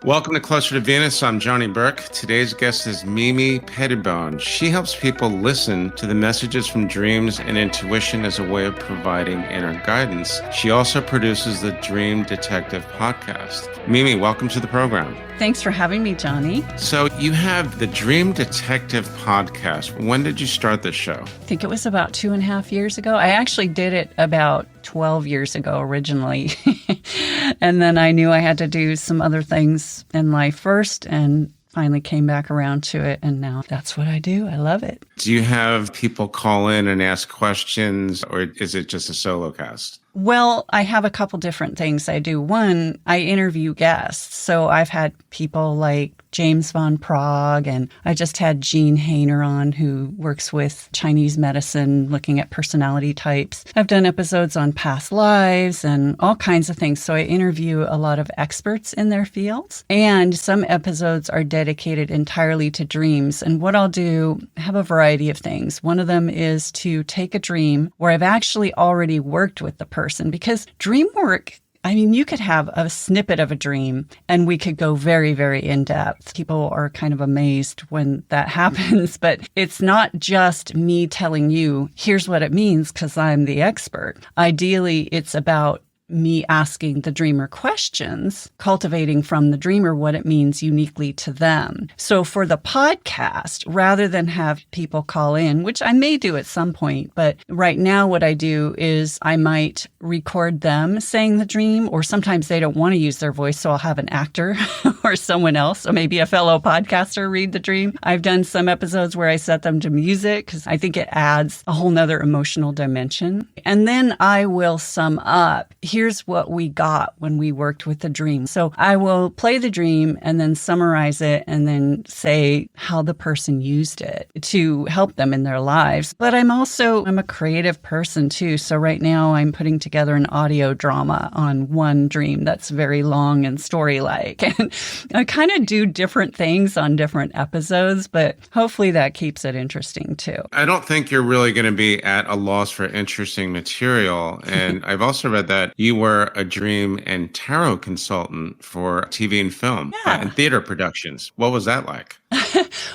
Welcome to Closer to Venus. I'm Johnny Burke. Today's guest is Mimi Pettibone. She helps people listen to the messages from dreams and intuition as a way of providing inner guidance. She also produces the Dream Detective podcast. Mimi, welcome to the program. Thanks for having me, Johnny. So you have the Dream Detective podcast. When did you start this show? I think it was about 2.5 years ago. I actually did it about 12 years ago originally. And then I knew I had to do some other things in life first and finally came back around to it. And now that's what I do. I love it. Do you have people call in and ask questions, or is it just a solo cast? Well, I have a couple different things I do. One, I interview guests. So I've had people like James von Prague, and I just had Jean Hainer on, who works with Chinese medicine, looking at personality types. I've done episodes on past lives and all kinds of things. So I interview a lot of experts in their fields. And some episodes are dedicated entirely to dreams. And what I'll do, I have a variety of things. One of them is to take a dream where I've actually already worked with the person, because dream work, I mean, you could have a snippet of a dream and we could go very, very in depth. People are kind of amazed when that happens, but it's not just me telling you, here's what it means because I'm the expert. Ideally, it's about me asking the dreamer questions, cultivating from the dreamer what it means uniquely to them. So for the podcast, rather than have people call in, which I may do at some point, but right now what I do is I might record them saying the dream, or sometimes they don't want to use their voice, so I'll have an actor or someone else, or maybe a fellow podcaster read the dream. I've done some episodes where I set them to music because I think it adds a whole nother emotional dimension. And then I will sum up, here's what we got when we worked with the dream. So I will play the dream and then summarize it and then say how the person used it to help them in their lives. But I'm a creative person too. So right now I'm putting together an audio drama on one dream that's very long and story-like. And I kind of do different things on different episodes, but hopefully that keeps it interesting too. I don't think you're really going to be at a loss for interesting material. And I've also read that you were a dream and tarot consultant for TV and film and theater productions. What was that like?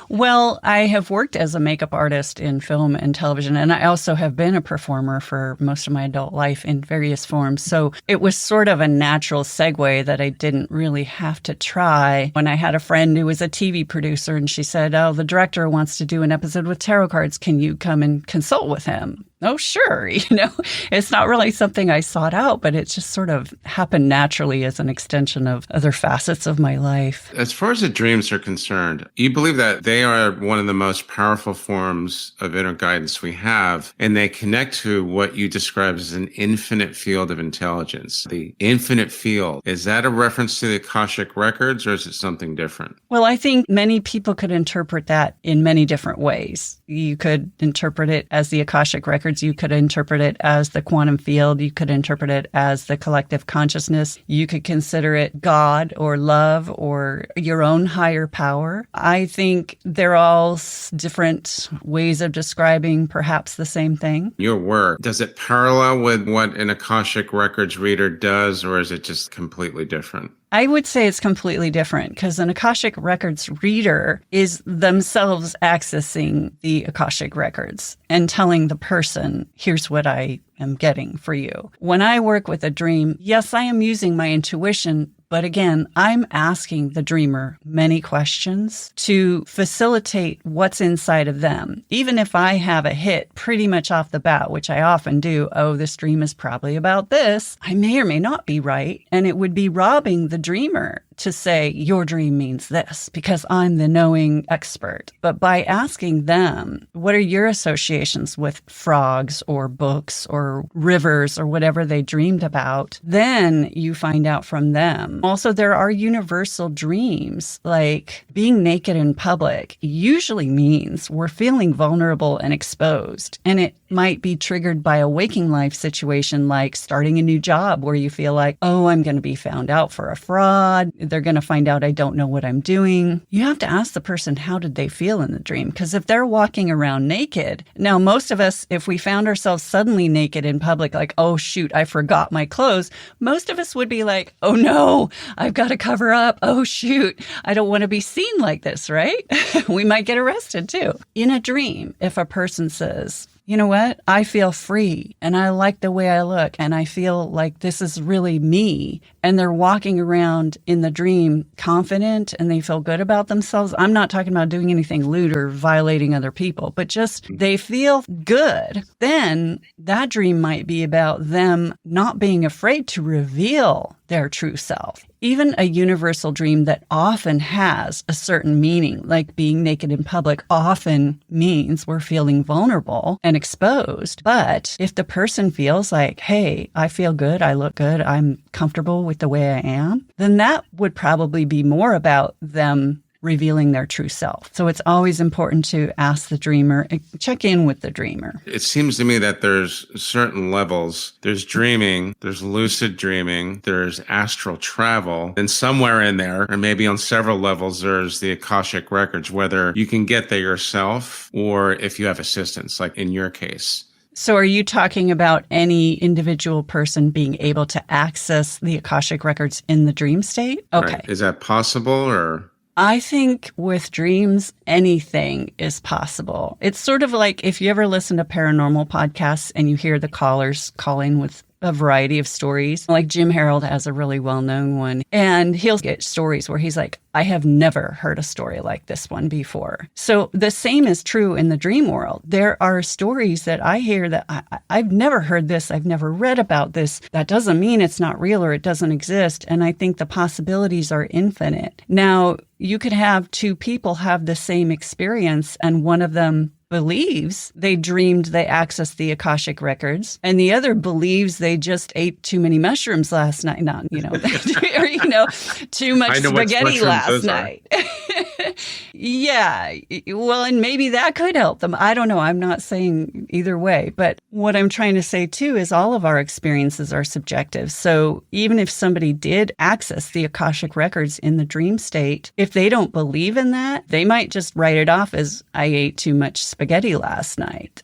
Well, I have worked as a makeup artist in film and television, and I also have been a performer for most of my adult life in various forms. So it was sort of a natural segue that I didn't really have to try. When I had a friend who was a TV producer and she said, oh, the director wants to do an episode with tarot cards. Can you come and consult with him? Oh, sure. It's not really something I sought out, but it just sort of happened naturally as an extension of other facets of my life. As far as the dreams are concerned, you believe that they are one of the most powerful forms of inner guidance we have, and they connect to what you describe as an infinite field of intelligence. The infinite field, is that a reference to the Akashic records, or is it something different? Well, I think many people could interpret that in many different ways. You could interpret it as the Akashic records. You could interpret it as the quantum field. You could interpret it as the collective consciousness. You could consider it God or love or your own higher power. I think they're all different ways of describing perhaps the same thing. Your work, does it parallel with what an Akashic records reader does, or is it just completely different? I would say it's completely different because an Akashic Records reader is themselves accessing the Akashic Records and telling the person, here's what I am getting for you. When I work with a dream, yes, I am using my intuition, but again, I'm asking the dreamer many questions to facilitate what's inside of them. Even if I have a hit pretty much off the bat, which I often do, oh, this dream is probably about this, I may or may not be right. And it would be robbing the dreamer to say, your dream means this, because I'm the knowing expert. But by asking them, what are your associations with frogs or books or rivers or whatever they dreamed about, then you find out from them. Also, there are universal dreams, like being naked in public usually means we're feeling vulnerable and exposed. And it might be triggered by a waking life situation, like starting a new job where you feel like, oh, I'm going to be found out for a fraud. They're going to find out I don't know what I'm doing. You have to ask the person, how did they feel in the dream? Because if they're walking around naked, now most of us, if we found ourselves suddenly naked in public, like, oh, shoot, I forgot my clothes, most of us would be like, oh, no, I've got to cover up. Oh, shoot, I don't want to be seen like this, right? We might get arrested too. In a dream, if a person says, you know what? I feel free and I like the way I look and I feel like this is really me. And they're walking around in the dream confident and they feel good about themselves. I'm not talking about doing anything lewd or violating other people, but just they feel good. Then that dream might be about them not being afraid to reveal their true self. Even a universal dream that often has a certain meaning, like being naked in public, often means we're feeling vulnerable and exposed. But if the person feels like, hey, I feel good, I look good, I'm comfortable with the way I am, then that would probably be more about them revealing their true self. So it's always important to ask the dreamer, check in with the dreamer. It seems to me that there's certain levels. There's dreaming, there's lucid dreaming, there's astral travel, and somewhere in there, or maybe on several levels, there's the Akashic records, whether you can get there yourself or if you have assistance, like in your case. So are you talking about any individual person being able to access the Akashic records in the dream state? Okay. Right. Is that possible or... I think with dreams, anything is possible. It's sort of like if you ever listen to paranormal podcasts and you hear the callers calling with a variety of stories. Like Jim Harold has a really well-known one. And he'll get stories where he's like, I have never heard a story like this one before. So the same is true in the dream world. There are stories that I hear that I've never heard this. I've never read about this. That doesn't mean it's not real or it doesn't exist. And I think the possibilities are infinite. Now, you could have two people have the same experience and one of them believes they dreamed they accessed the Akashic records, and the other believes they just ate too many mushrooms last night. Not, or, too much spaghetti last night. Yeah. Well, and maybe that could help them. I don't know. I'm not saying either way. But what I'm trying to say, too, is all of our experiences are subjective. So even if somebody did access the Akashic records in the dream state, if they don't believe in that, they might just write it off as I ate too much spaghetti last night.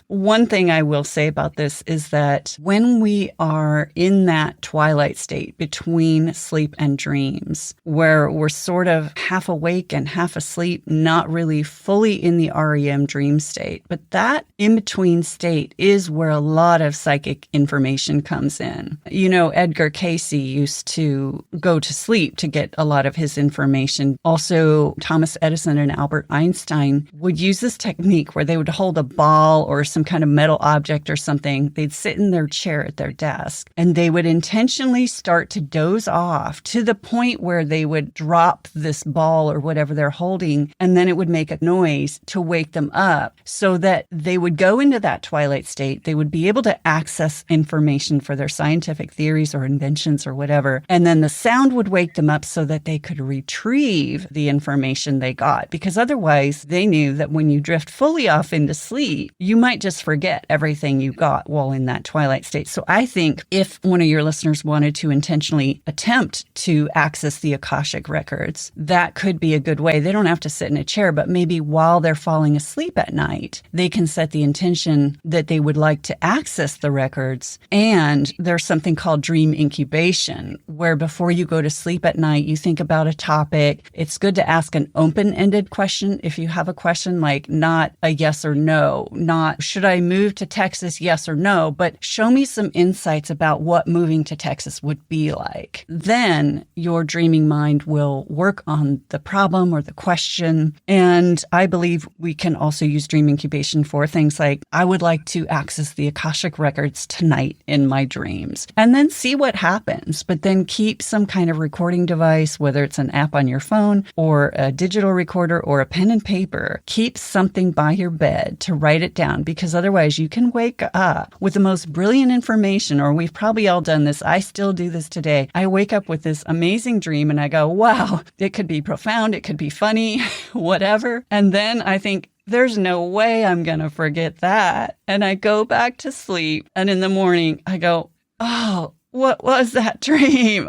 One thing I will say about this is that when we are in that twilight state between sleep and dreams, where we're sort of half awake and half asleep, not really fully in the REM dream state, but that in-between state is where a lot of psychic information comes in. Edgar Cayce used to go to sleep to get a lot of his information. Also, Thomas Edison and Albert Einstein would use this technique where they would hold a ball or some kind of metal object or something. They'd sit in their chair at their desk and they would intentionally start to doze off to the point where they would drop this ball or whatever they're holding, and then it would make a noise to wake them up so that they would go into that twilight state. They would be able to access information for their scientific theories or inventions or whatever. And then the sound would wake them up so that they could retrieve the information they got, because otherwise they knew that when you drift fully off into sleep, you might just forget everything you got while in that twilight state. So I think if one of your listeners wanted to intentionally attempt to access the Akashic records, that could be a good way. They don't have to sit in a chair, but maybe while they're falling asleep at night, they can set the intention that they would like to access the records. And there's something called dream incubation, where before you go to sleep at night, you think about a topic. It's good to ask an open-ended question if you have a question, like not a yes or no, not should I move to Texas, yes or no, but show me some insights about what moving to Texas would be like. Then your dreaming mind will work on the problem or the question. And I believe we can also use dream incubation for things like, I would like to access the Akashic records tonight in my dreams, and then see what happens. But then keep some kind of recording device, whether it's an app on your phone or a digital recorder or a pen and paper. Keep something by your bed to write it down, because otherwise you can wake up with the most brilliant information, or we've probably all done this. I still do this today. I wake up with this amazing dream and I go, wow, it could be profound, it could be funny, whatever. And then I think, there's no way I'm going to forget that. And I go back to sleep. And in the morning, I go, oh, what was that dream?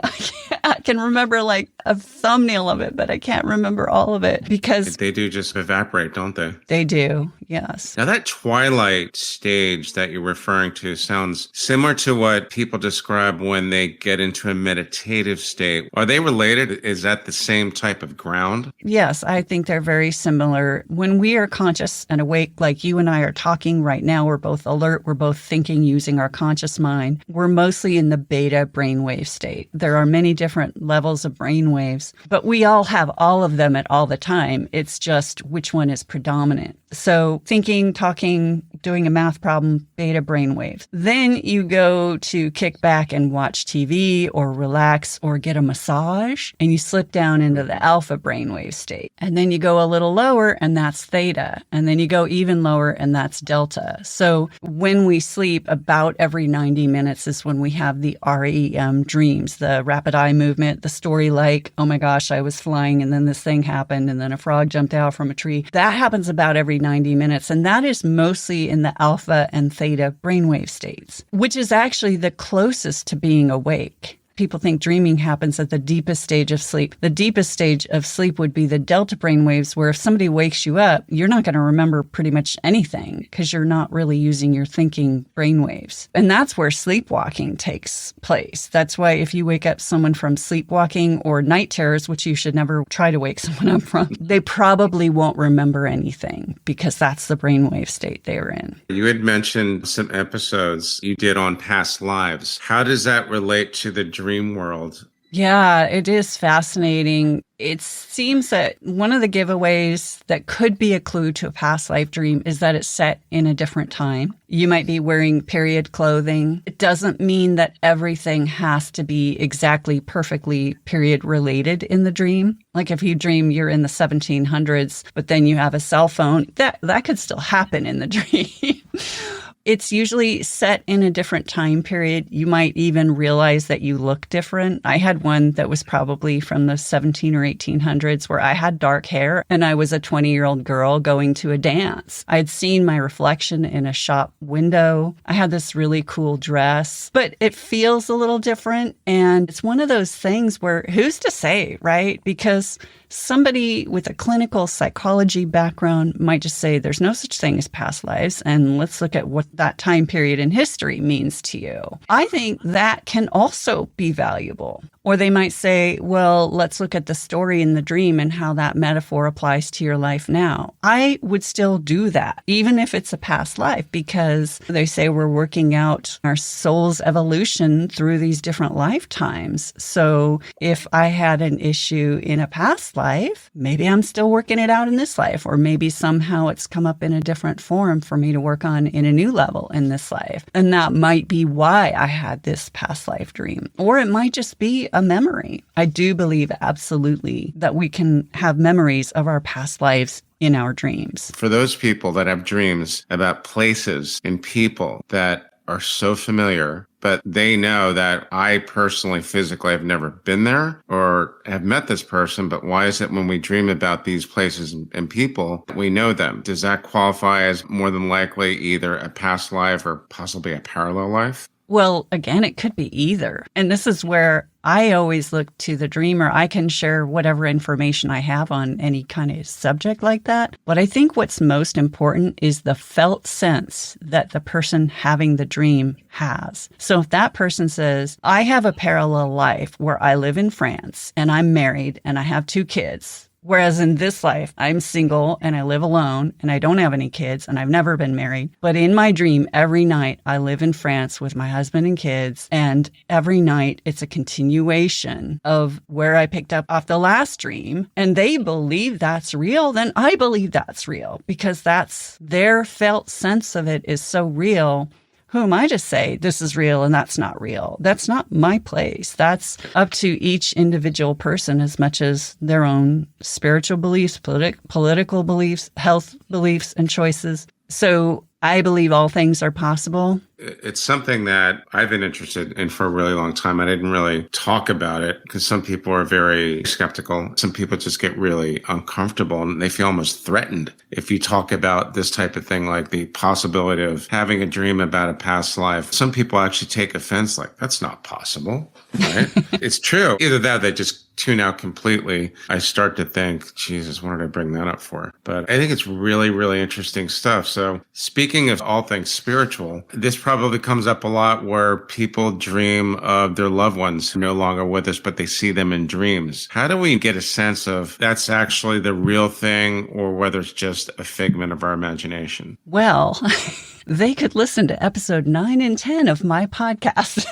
I can remember like a thumbnail of it, but I can't remember all of it because They do just evaporate, don't they? they do. Yes. Now, that twilight stage that you're referring to sounds similar to what people describe when they get into a meditative state. Are they related? Is that the same type of ground? Yes, I think they're very similar. When we are conscious and awake, like you and I are talking right now, we're both alert, we're both thinking using our conscious mind. We're mostly in the beta brainwave state. There are many different levels of brainwaves, but we all have all of them at all the time. It's just which one is predominant. So thinking, talking, doing a math problem, beta brainwaves. Then you go to kick back and watch TV or relax or get a massage, and you slip down into the alpha brainwave state. And then you go a little lower, and that's theta. And then you go even lower, and that's delta. So when we sleep, about every 90 minutes is when we have the REM dreams, the rapid eye movement, the story like, oh my gosh, I was flying and then this thing happened and then a frog jumped out from a tree. That happens about every 90 minutes. And that is mostly in the alpha and theta brainwave states, which is actually the closest to being awake. People think dreaming happens at the deepest stage of sleep. The deepest stage of sleep would be the delta brainwaves, where if somebody wakes you up, you're not going to remember pretty much anything because you're not really using your thinking brainwaves. And that's where sleepwalking takes place. That's why if you wake up someone from sleepwalking or night terrors, which you should never try to wake someone up from, they probably won't remember anything because that's the brainwave state they were in. You had mentioned some episodes you did on past lives. How does that relate to the dream world? Yeah, it is fascinating. It seems that one of the giveaways that could be a clue to a past life dream is that it's set in a different time. You might be wearing period clothing. It doesn't mean that everything has to be exactly perfectly period related in the dream. Like if you dream you're in the 1700s, but then you have a cell phone, that could still happen in the dream. It's usually set in a different time period. You might even realize that you look different. I had one that was probably from the 17 or 1800s where I had dark hair and I was a 20-year-old girl going to a dance. I had seen my reflection in a shop window. I had this really cool dress, but it feels a little different. And it's one of those things where who's to say, right? Because somebody with a clinical psychology background might just say there's no such thing as past lives, and let's look at what that time period in history means to you. I think that can also be valuable. Or they might say, well, let's look at the story in the dream and how that metaphor applies to your life now. I would still do that, even if it's a past life, because they say we're working out our soul's evolution through these different lifetimes. So if I had an issue in a past life, maybe I'm still working it out in this life, or maybe somehow it's come up in a different form for me to work on in a new level in this life. And that might be why I had this past life dream. Or it might just be a memory. I do believe absolutely that we can have memories of our past lives in our dreams. For those people that have dreams about places and people that are so familiar, but they know that I personally, physically have never been there or have met this person, but why is it when we dream about these places and people, we know them? Does that qualify as more than likely either a past life or possibly a parallel life? Well, again, it could be either. And this is where I always look to the dreamer. I can share whatever information I have on any kind of subject like that. But I think what's most important is the felt sense that the person having the dream has. So if that person says, I have a parallel life where I live in France and I'm married and I have 2 kids, whereas in this life, I'm single and I live alone and I don't have any kids and I've never been married. But in my dream, every night I live in France with my husband and kids. And every night it's a continuation of where I picked up off the last dream. And they believe that's real. Then I believe that's real because that's their felt sense of it is so real. Who am I to say this is real and that's not real? That's not my place. That's up to each individual person as much as their own spiritual beliefs, political beliefs, health beliefs, and choices. So I believe all things are possible. It's something that I've been interested in for a really long time. I didn't really talk about it because some people are very skeptical. Some people just get really uncomfortable and they feel almost threatened if you talk about this type of thing, like the possibility of having a dream about a past life. Some people actually take offense, like, that's not possible, right? It's true. Either that, they just tune out completely. I start to think, Jesus, what did I bring that up for? But I think it's really, really interesting stuff. So speaking of all things spiritual, this probably comes up a lot where people dream of their loved ones no longer with us, but they see them in dreams. How do we get a sense of that's actually the real thing or whether it's just a figment of our imagination? Well, they could listen to episode 9 and 10 of my podcast.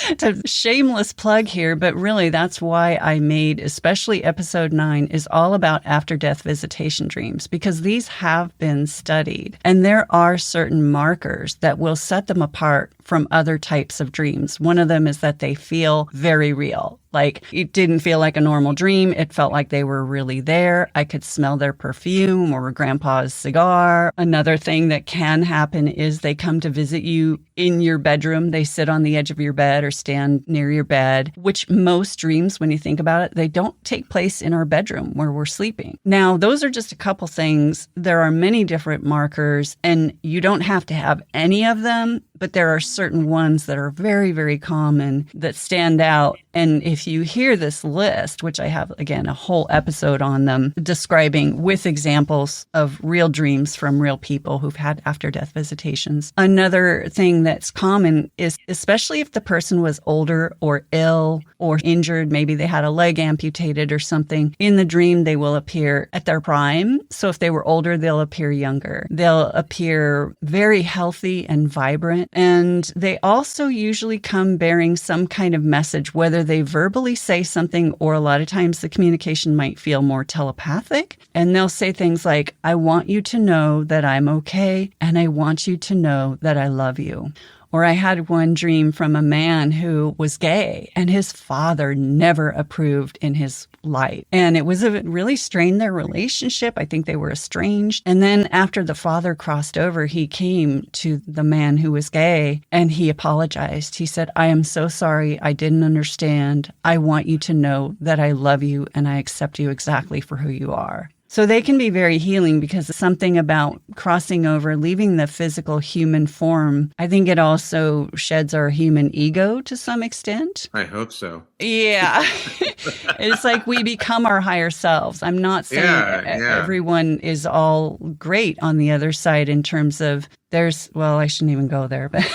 It's a shameless plug here, but really that's why I made, especially episode 9, is all about after-death visitation dreams, because these have been studied. And there are certain markers that will set them apart from other types of dreams. One of them is that they feel very real. Like, it didn't feel like a normal dream. It felt like they were really there. I could smell their perfume or grandpa's cigar. Another thing that can happen is they come to visit you in your bedroom. They sit on the edge of your bed or stand near your bed, which most dreams, when you think about it, they don't take place in our bedroom where we're sleeping. Now, those are just a couple things. There are many different markers, and you don't have to have any of them, but there are certain ones that are very, very common that stand out. And if you hear this list, which I have, again, a whole episode on them, describing with examples of real dreams from real people who've had after-death visitations. Another thing that's common is, especially if the person was older or ill or injured, maybe they had a leg amputated or something, in the dream they will appear at their prime. So if they were older, they'll appear younger. They'll appear very healthy and vibrant. And they also usually come bearing some kind of message, whether they verbally say something or a lot of times the communication might feel more telepathic. And they'll say things like, I want you to know that I'm okay, and I want you to know that I love you. Or I had one dream from a man who was gay, and his father never approved in his life. And it really strained their relationship. I think they were estranged. And then after the father crossed over, he came to the man who was gay and he apologized. He said, I am so sorry. I didn't understand. I want you to know that I love you and I accept you exactly for who you are. So they can be very healing because it's something about crossing over, leaving the physical human form. I think it also sheds our human ego to some extent. I hope so. Yeah. It's like we become our higher selves. I'm not saying everyone is all great on the other side in terms of I shouldn't even go there, but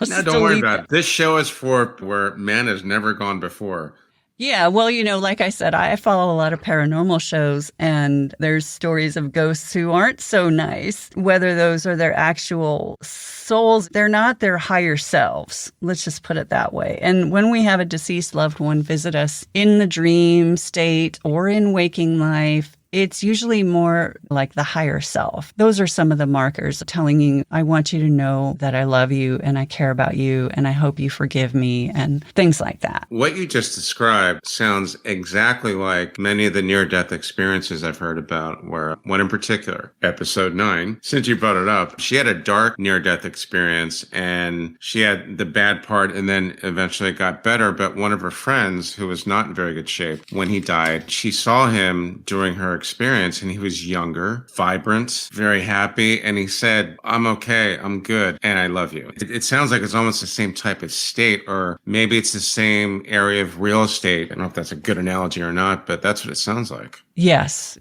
no, don't worry about it. This show is for where man has never gone before. Yeah, well, like I said, I follow a lot of paranormal shows, and there's stories of ghosts who aren't so nice. Whether those are their actual souls, they're not their higher selves. Let's just put it that way. And when we have a deceased loved one visit us in the dream state or in waking life, it's usually more like the higher self. Those are some of the markers telling you, I want you to know that I love you and I care about you and I hope you forgive me and things like that. What you just described sounds exactly like many of the near-death experiences I've heard about, where one in particular, episode 9, since you brought it up, she had a dark near-death experience and she had the bad part and then eventually it got better. But one of her friends, who was not in very good shape when he died, she saw him during her experience and he was younger, vibrant, very happy. And he said, I'm okay, I'm good, and I love you. It sounds like it's almost the same type of state, or maybe it's the same area of real estate. I don't know if that's a good analogy or not, but that's what it sounds like. Yes.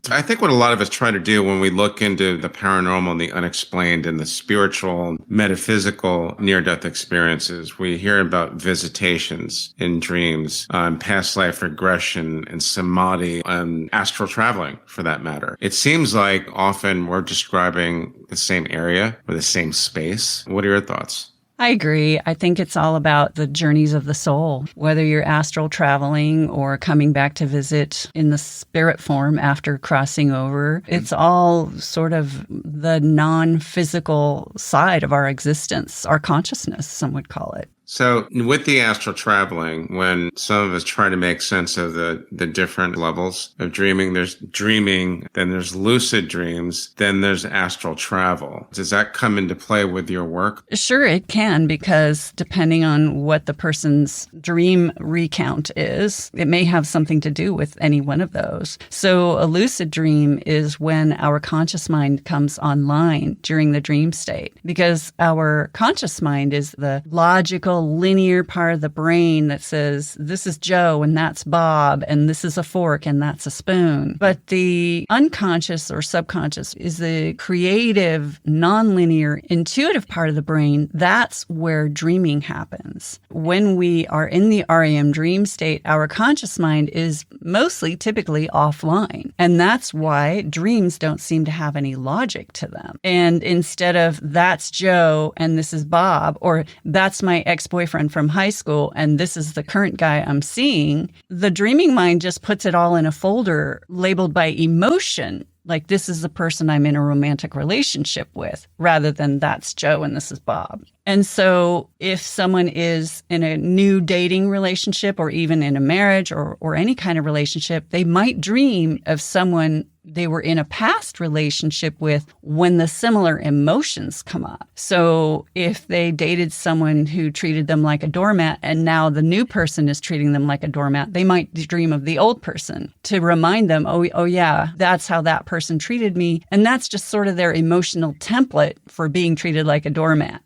I think what a lot of us try to do when we look into the paranormal and the unexplained and the spiritual, metaphysical near-death experiences, we hear about visitations in dreams, past life regression and samadhi and astral traveling for that matter. It seems like often we're describing the same area or the same space. What are your thoughts? I agree. I think it's all about the journeys of the soul, whether you're astral traveling or coming back to visit in the spirit form after crossing over. It's all sort of the non-physical side of our existence, our consciousness, some would call it. So with the astral traveling, when some of us try to make sense of the different levels of dreaming, then there's lucid dreams, then there's astral travel. Does that come into play with your work? Sure, it can, because depending on what the person's dream recount is, it may have something to do with any one of those. So a lucid dream is when our conscious mind comes online during the dream state, because our conscious mind is the logical, linear part of the brain that says, this is Joe and that's Bob, and this is a fork and that's a spoon. But the unconscious or subconscious is the creative, nonlinear, intuitive part of the brain. That's where dreaming happens. When we are in the REM dream state, our conscious mind is mostly typically offline. And that's why dreams don't seem to have any logic to them. And instead of that's Joe and this is Bob, or that's my ex-boyfriend from high school and this is the current guy I'm seeing, the dreaming mind just puts it all in a folder labeled by emotion. Like, this is the person I'm in a romantic relationship with, rather than that's Joe and this is Bob. And so if someone is in a new dating relationship or even in a marriage or any kind of relationship, they might dream of someone they were in a past relationship with when the similar emotions come up. So if they dated someone who treated them like a doormat and now the new person is treating them like a doormat, they might dream of the old person to remind them, oh yeah, that's how that person treated me. And that's just sort of their emotional template for being treated like a doormat.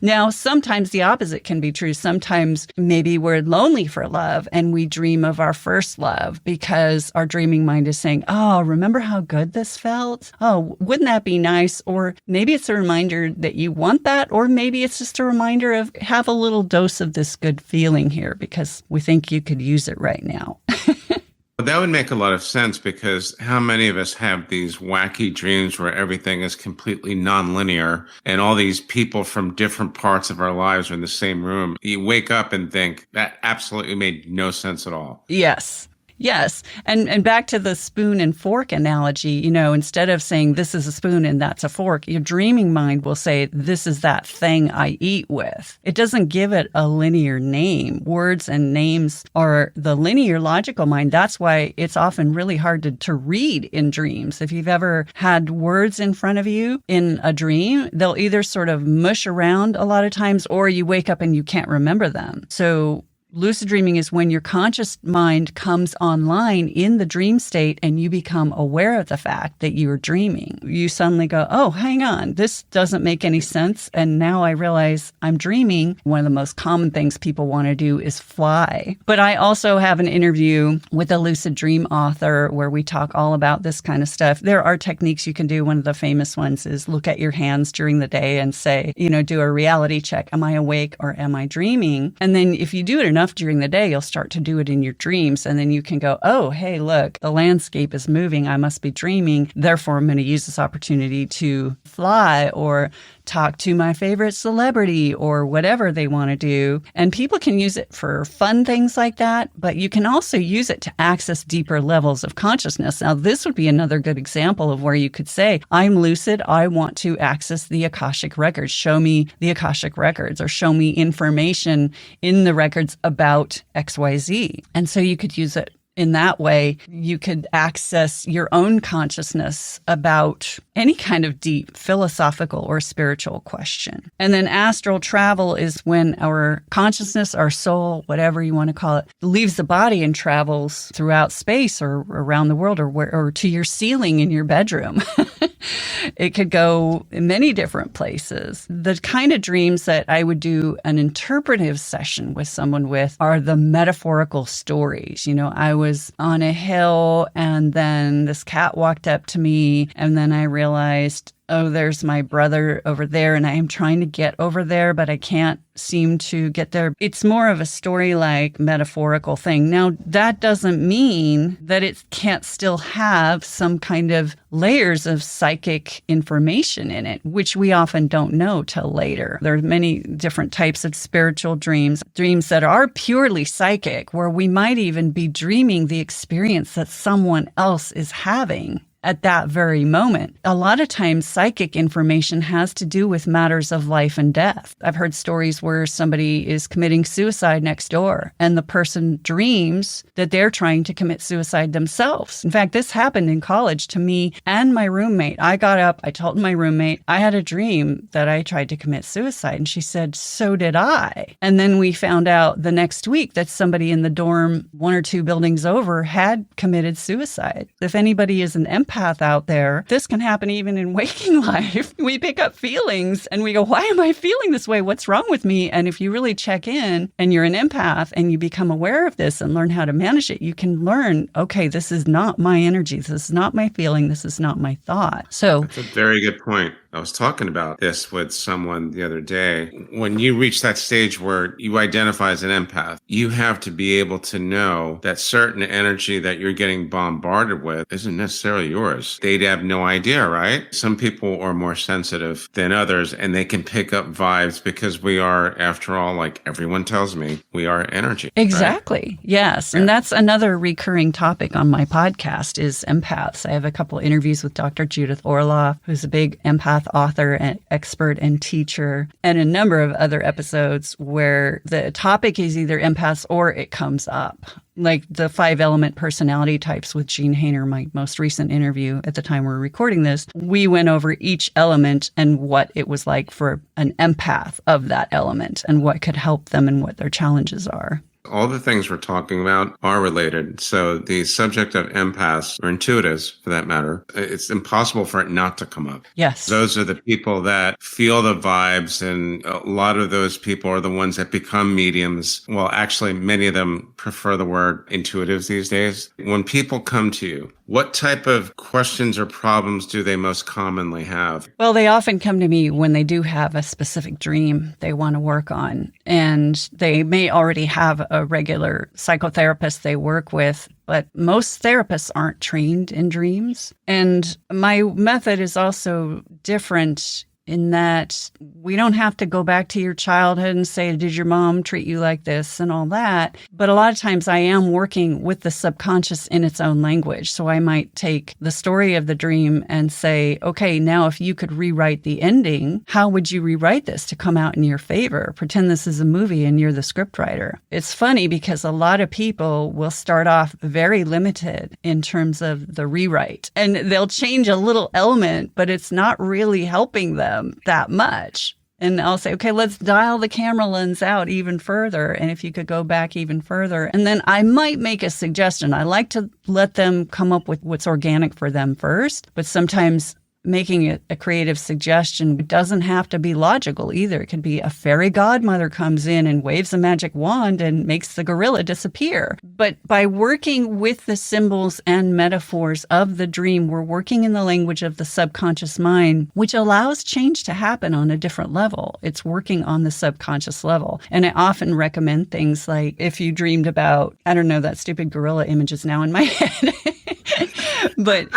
Now, sometimes the opposite can be true. Sometimes maybe we're lonely for love and we dream of our first love because our dreaming mind is saying, oh, remember how good this felt? Oh, wouldn't that be nice? Or maybe it's a reminder that you want that, or maybe it's just a reminder of have a little dose of this good feeling here because we think you could use it right now. That would make a lot of sense, because how many of us have these wacky dreams where everything is completely nonlinear and all these people from different parts of our lives are in the same room? You wake up and think that absolutely made no sense at all. Yes. Yes. And back to the spoon and fork analogy, instead of saying this is a spoon and that's a fork, your dreaming mind will say this is that thing I eat with. It doesn't give it a linear name. Words and names are the linear logical mind. That's why it's often really hard to read in dreams. If you've ever had words in front of you in a dream, they'll either sort of mush around a lot of times, or you wake up and you can't remember them. So lucid dreaming is when your conscious mind comes online in the dream state and you become aware of the fact that you're dreaming. You suddenly go, oh, hang on, this doesn't make any sense. And now I realize I'm dreaming. One of the most common things people want to do is fly. But I also have an interview with a lucid dream author where we talk all about this kind of stuff. There are techniques you can do. One of the famous ones is look at your hands during the day and say, do a reality check. Am I awake or am I dreaming? And then if you do it enough during the day, you'll start to do it in your dreams. And then you can go, oh, hey, look, the landscape is moving. I must be dreaming. Therefore, I'm going to use this opportunity to fly or talk to my favorite celebrity or whatever they want to do. And people can use it for fun things like that, but you can also use it to access deeper levels of consciousness. Now, this would be another good example of where you could say, I'm lucid. I want to access the Akashic records. Show me the Akashic records, or show me information in the records about XYZ. And so you could use it in that way. You could access your own consciousness about any kind of deep philosophical or spiritual question. And then astral travel is when our consciousness, our soul, whatever you want to call it, leaves the body and travels throughout space or around the world, or to your ceiling in your bedroom. It could go in many different places. The kind of dreams that I would do an interpretive session with someone with are the metaphorical stories. I was on a hill and then this cat walked up to me and then I realized, oh, there's my brother over there and I am trying to get over there, but I can't seem to get there. It's more of a story-like metaphorical thing. Now, that doesn't mean that it can't still have some kind of layers of psychic information in it, which we often don't know till later. There are many different types of spiritual dreams that are purely psychic, where we might even be dreaming the experience that someone else is having. at that very moment. A lot of times, psychic information has to do with matters of life and death. I've heard stories where somebody is committing suicide next door, and the person dreams that they're trying to commit suicide themselves. In fact, this happened in college to me and my roommate. I got up, I told my roommate, I had a dream that I tried to commit suicide. And she said, so did I. And then we found out the next week that somebody in the dorm 1 or 2 buildings over had committed suicide. If anybody is an empath out there, this can happen even in waking life. We pick up feelings and we go, why am I feeling this way? What's wrong with me? And if you really check in and you're an empath and you become aware of this and learn how to manage it, you can learn, okay, this is not my energy. This is not my feeling. This is not my thought. So that's a very good point. I was talking about this with someone the other day. When you reach that stage where you identify as an empath, you have to be able to know that certain energy that you're getting bombarded with isn't necessarily yours. They'd have no idea, right? Some people are more sensitive than others, and they can pick up vibes because we are, after all, like everyone tells me, we are energy. Exactly. Right? Yes. And that's another recurring topic on my podcast is empaths. I have a couple interviews with Dr. Judith Orloff, who's a big empath author and expert and teacher, and a number of other episodes where the topic is either empaths or it comes up. Like the 5-element personality types with Jean Hainer, my most recent interview at the time we're recording this, we went over each element and what it was like for an empath of that element and what could help them and what their challenges are. All the things we're talking about are related. So the subject of empaths, or intuitives for that matter, it's impossible for it not to come up. Yes. Those are the people that feel the vibes, and a lot of those people are the ones that become mediums. Well, actually, many of them prefer the word intuitives these days. When people come to you, what type of questions or problems do they most commonly have? Well, they often come to me when they do have a specific dream they want to work on, and they may already have a regular psychotherapist they work with, but most therapists aren't trained in dreams. And my method is also different in that we don't have to go back to your childhood and say, did your mom treat you like this and all that? But a lot of times I am working with the subconscious in its own language. So I might take the story of the dream and say, okay, now if you could rewrite the ending, how would you rewrite this to come out in your favor? Pretend this is a movie and you're the scriptwriter. It's funny because a lot of people will start off very limited in terms of the rewrite, and they'll change a little element, but it's not really helping them that much. And I'll say, okay, let's dial the camera lens out even further. And if you could go back even further. And then I might make a suggestion. I like to let them come up with what's organic for them first. But sometimes making a creative suggestion doesn't have to be logical either. It could be a fairy godmother comes in and waves a magic wand and makes the gorilla disappear. But by working with the symbols and metaphors of the dream, we're working in the language of the subconscious mind, which allows change to happen on a different level. It's working on the subconscious level. And I often recommend things like if you dreamed about, I don't know, that stupid gorilla image is now in my head. But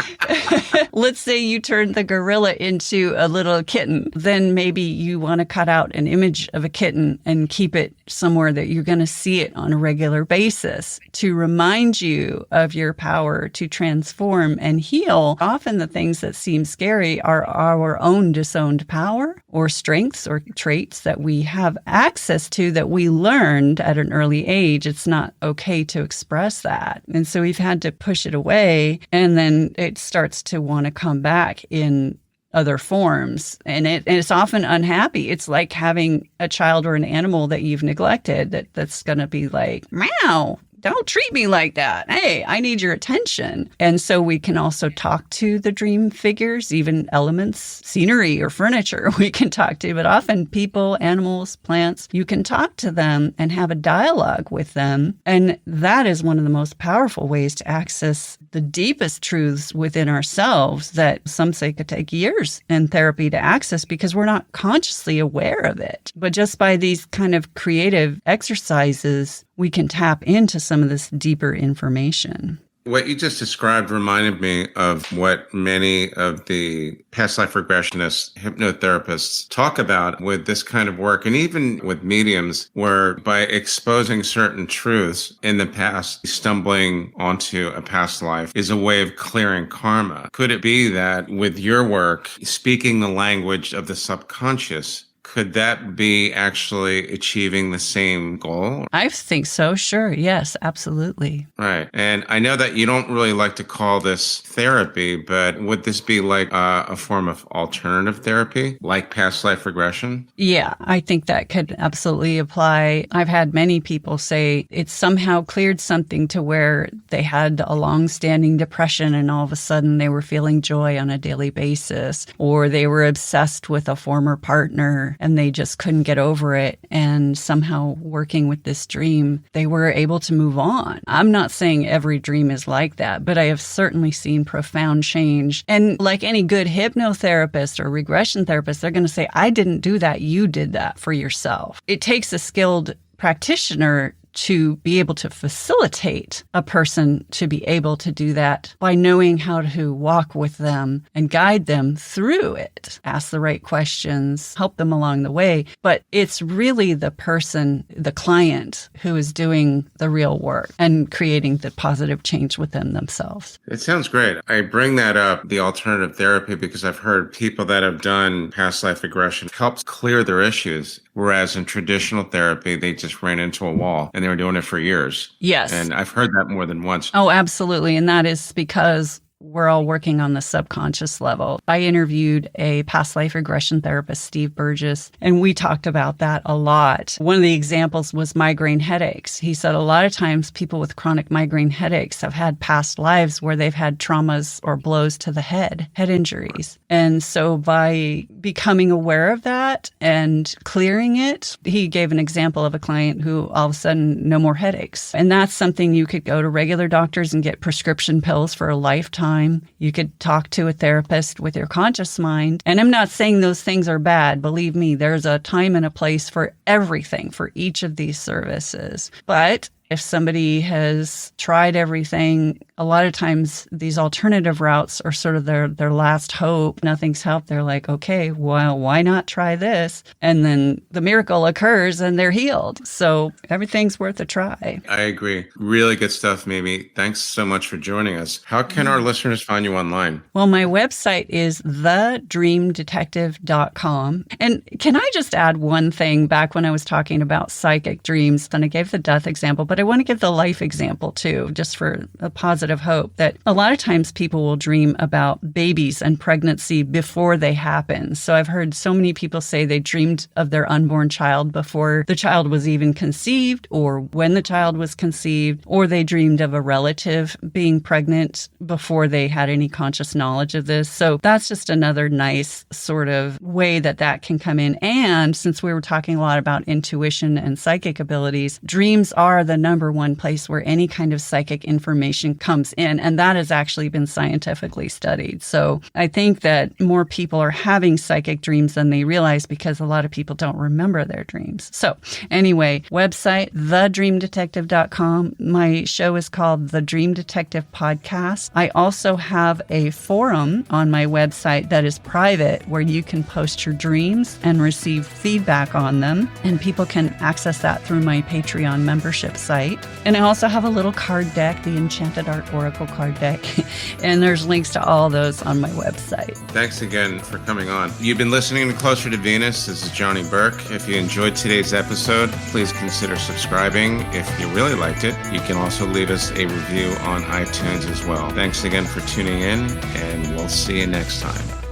let's say you turned the gorilla into a little kitten. Then maybe you want to cut out an image of a kitten and keep it somewhere that you're going to see it on a regular basis to remind you of your power to transform and heal. Often the things that seem scary are our own disowned power or strengths or traits that we have access to that we learned at an early age. It's not okay to express that. And so we've had to push it away, and then it starts to want to come back in other forms. And it's often unhappy. It's like having a child or an animal that you've neglected that's going to be like, meow, don't treat me like that. Hey, I need your attention. And so we can also talk to the dream figures, even elements, scenery or furniture we can talk to, but often people, animals, plants, you can talk to them and have a dialogue with them. And that is one of the most powerful ways to access the deepest truths within ourselves that some say could take years in therapy to access because we're not consciously aware of it. But just by these kind of creative exercises, we can tap into some of this deeper information. What you just described reminded me of what many of the past life regressionists, hypnotherapists talk about with this kind of work, and even with mediums, where by exposing certain truths in the past, stumbling onto a past life is a way of clearing karma. Could it be that with your work, speaking the language of the subconscious, could that be actually achieving the same goal? I think so. Sure. Yes, absolutely. Right. And I know that you don't really like to call this therapy, but would this be like a form of alternative therapy, like past life regression? Yeah, I think that could absolutely apply. I've had many people say it somehow cleared something to where they had a long-standing depression and all of a sudden they were feeling joy on a daily basis, or they were obsessed with a former partner and they just couldn't get over it. And somehow working with this dream, they were able to move on. I'm not saying every dream is like that, but I have certainly seen profound change. And like any good hypnotherapist or regression therapist, they're going to say, I didn't do that. You did that for yourself. It takes a skilled practitioner to be able to facilitate a person to be able to do that by knowing how to walk with them and guide them through it, ask the right questions, help them along the way. But it's really the person, the client, who is doing the real work and creating the positive change within themselves. It sounds great. I bring that up, the alternative therapy, because I've heard people that have done past life regression helps clear their issues. Whereas in traditional therapy, they just ran into a wall and they were doing it for years. Yes. And I've heard that more than once. Oh, absolutely. And that is because we're all working on the subconscious level. I interviewed a past life regression therapist, Steve Burgess, and we talked about that a lot. One of the examples was migraine headaches. He said a lot of times people with chronic migraine headaches have had past lives where they've had traumas or blows to the head injuries. And so by becoming aware of that and clearing it, he gave an example of a client who all of a sudden no more headaches. And that's something you could go to regular doctors and get prescription pills for a lifetime. You could talk to a therapist with your conscious mind. And I'm not saying those things are bad. Believe me, there's a time and a place for everything, for each of these services. But if somebody has tried everything, a lot of times these alternative routes are sort of their last hope. Nothing's helped. They're like, okay, well, why not try this? And then the miracle occurs and they're healed. So everything's worth a try. I agree. Really good stuff, Mimi. Thanks so much for joining us. How can our listeners find you online? Well, my website is thedreamdetective.com. And can I just add one thing back when I was talking about psychic dreams? And I gave the death example, but I want to give the life example too, just for a positive hope, that a lot of times people will dream about babies and pregnancy before they happen. So I've heard so many people say they dreamed of their unborn child before the child was even conceived, or when the child was conceived, or they dreamed of a relative being pregnant before they had any conscious knowledge of this. So that's just another nice sort of way that can come in. And since we were talking a lot about intuition and psychic abilities, dreams are the number one place where any kind of psychic information comes in. And that has actually been scientifically studied. So I think that more people are having psychic dreams than they realize because a lot of people don't remember their dreams. So anyway, website, thedreamdetective.com. My show is called The Dream Detective Podcast. I also have a forum on my website that is private where you can post your dreams and receive feedback on them. And people can access that through my Patreon membership site. And I also have a little card deck, the Enchanted Art Oracle card deck. And there's links to all those on my website. Thanks again for coming on. You've been listening to Closer to Venus. This is Johnny Burke. If you enjoyed today's episode, please consider subscribing. If you really liked it, you can also leave us a review on iTunes as well. Thanks again for tuning in, and we'll see you next time.